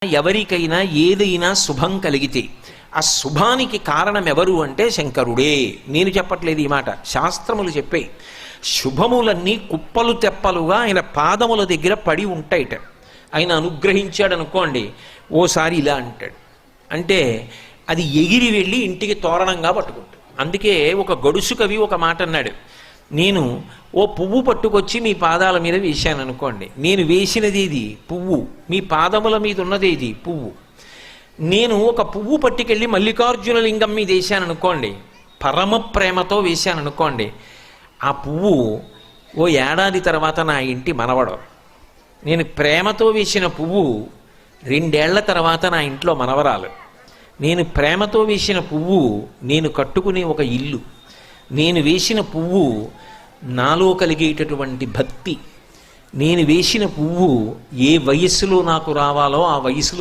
ఎవరికైనా ఏదైనా శుభం కలిగితే ఆ శుభానికి కారణం ఎవరు అంటే శంకరుడే. నేను చెప్పట్లేదు ఈ మాట, శాస్త్రములు చెప్పే. శుభములన్నీ కుప్పలు తెప్పలుగా ఆయన పాదముల దగ్గర పడి ఉంటాయిట. ఆయన అనుగ్రహించాడు అనుకోండి, ఓసారి ఇలా అంటాడు అంటే అది ఎగిరి వెళ్ళి ఇంటికి తోరణంగా పట్టుకుంటాడు. అందుకే ఒక గడుసు కవి ఒక మాట అన్నాడు, నేను ఓ పువ్వు పట్టుకొచ్చి మీ పాదాల మీద వేశాను అనుకోండి, నేను వేసినది ఇది పువ్వు, మీ పాదముల మీద ఉన్నది ఇది పువ్వు. నేను ఒక పువ్వు పట్టుకెళ్ళి మల్లికార్జున లింగం మీద వేశాను అనుకోండి, పరమ ప్రేమతో వేశాను అనుకోండి, ఆ పువ్వు ఓ ఏడాది తర్వాత నా ఇంటి మనవడు. నేను ప్రేమతో వేసిన పువ్వు 2 ఏళ్ల తర్వాత నా ఇంట్లో మనవరాలు. నేను ప్రేమతో వేసిన పువ్వు నేను కట్టుకునే ఒక ఇల్లు. నేను వేసిన పువ్వు నాలో కలిగేటటువంటి భక్తి. నేను వేసిన పువ్వు ఏ వయస్సులో నాకు రావాలో ఆ వయసులో